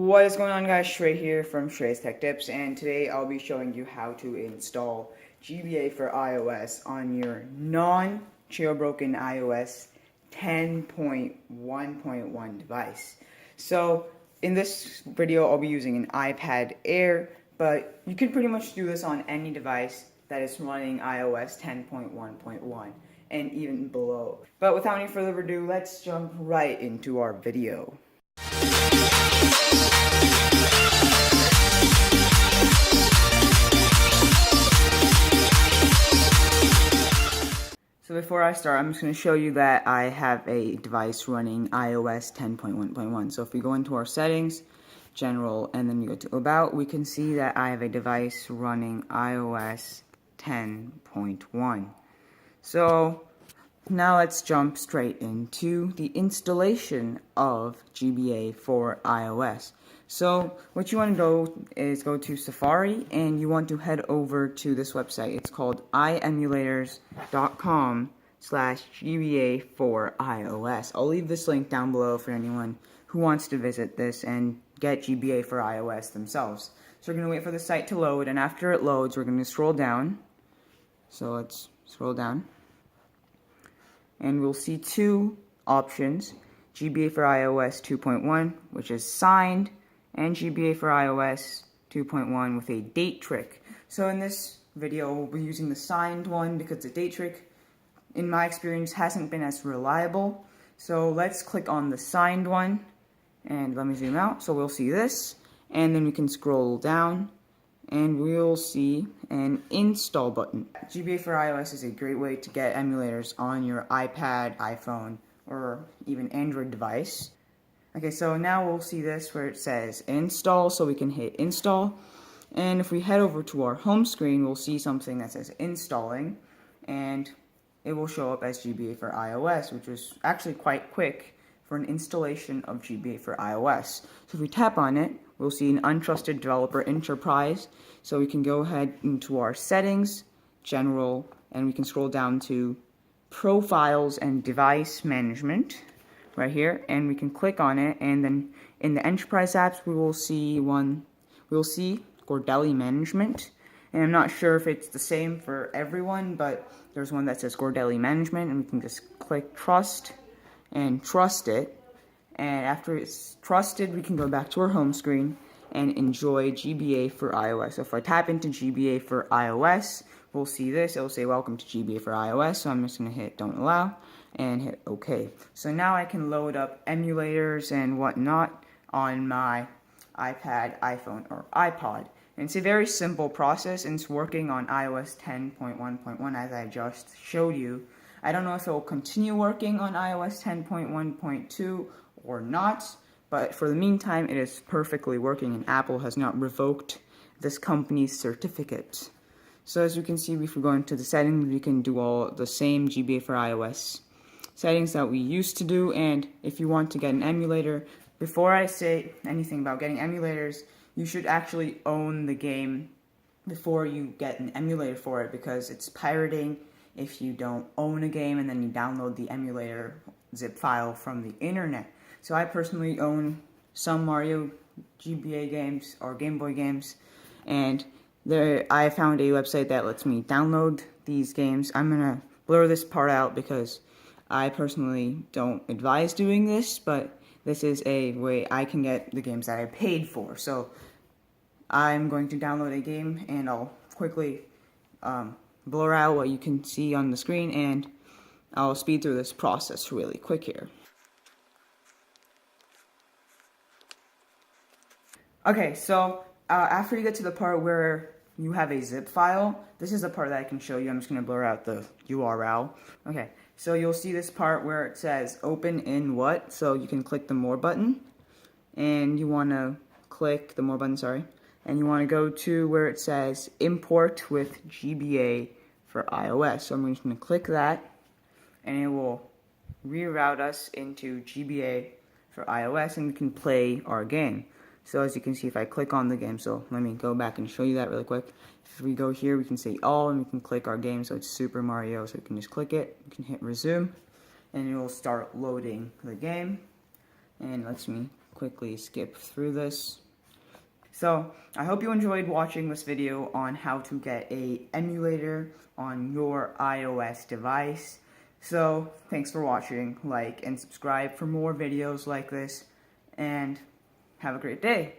What is going on, guys? Shrey here from Shrey's Tech Tips, and today I'll be showing you how to install GBA for iOS on your non-jailbroken iOS 10.1.1 device. So in this video I'll be using an iPad Air, but you can pretty much do this on any device that is running iOS 10.1.1 and even below. But without any further ado, let's jump right into our video. So before I start, I'm just going to show you that I have a device running iOS 10.1.1. So if we go into our settings, general, and then you go to about, we can see that I have a device running iOS 10.1. So now let's jump straight into the installation of GBA for iOS. So what you want to do is go to Safari and you want to head over to this website. It's called iemulators.com/GBA4iOS. I'll leave this link down below for anyone who wants to visit this and get GBA for iOS themselves. So we're going to wait for the site to load, and after it loads we're going to scroll down. So let's scroll down. And we'll see two options, GBA for iOS 2.1, which is signed, and GBA for iOS 2.1 with a date trick. So in this video, we'll be using the signed one because the date trick, in my experience, hasn't been as reliable. So let's click on the signed one, and let me zoom out. So we'll see this, and then we can scroll down, and we'll see an install button. GBA for iOS is a great way to get emulators on your iPad, iPhone, or even Android device. Okay, so now we'll see this where it says install, so we can hit install. And if we head over to our home screen, we'll see something that says installing, and it will show up as GBA for iOS, which is actually quite quick for an installation of GBA for iOS. So if we tap on it, we'll see an untrusted developer enterprise. So we can go ahead into our settings, general, and we can scroll down to profiles and device management right here, and we can click on it, and then in the enterprise apps we will see Gordelli management. And I'm not sure if it's the same for everyone, but there's one that says Gordelli management, and we can just click trust and trust it. And after it's trusted, we can go back to our home screen and enjoy GBA for iOS. So if I tap into GBA for iOS, we'll see this. It'll say welcome to GBA for iOS. So I'm just going to hit don't allow and hit OK. So now I can load up emulators and whatnot on my iPad, iPhone, or iPod. And it's a very simple process, and it's working on iOS 10.1.1 as I just showed you. I don't know if it will continue working on iOS 10.1.2 or not, but for the meantime it is perfectly working, and Apple has not revoked this company's certificate. So as you can see, if we go into the settings, we can do all the same GBA for iOS settings that we used to do. And if you want to get an emulator, before I say anything about getting emulators, you should actually own the game before you get an emulator for it, because it's pirating if you don't own a game and then you download the emulator zip file from the internet. So I personally own some Mario GBA games or Game Boy games, and I found a website that lets me download these games. I'm going to blur this part out because I personally don't advise doing this, but this is a way I can get the games that I paid for. So I'm going to download a game, and I'll quickly blur out what you can see on the screen, and I'll speed through this process really quick here. Okay, so after you get to the part where you have a zip file, this is the part that I can show you. I'm just going to blur out the URL. Okay, so you'll see this part where it says open in what, so you can click the more button, and you want to click the more button, and you want to go to where it says import with GBA for iOS. So I'm just going to click that, and it will reroute us into GBA for iOS, and we can play our game. So as you can see, if I click on the game, so let me go back and show you that really quick. If we go here, we can say all, and we can click our game. So it's Super Mario, so we can just click it. We can hit resume, and it will start loading the game. And lets me quickly skip through this. So, I hope you enjoyed watching this video on how to get a emulator on your iOS device. So, thanks for watching. Like and subscribe for more videos like this, and have a great day.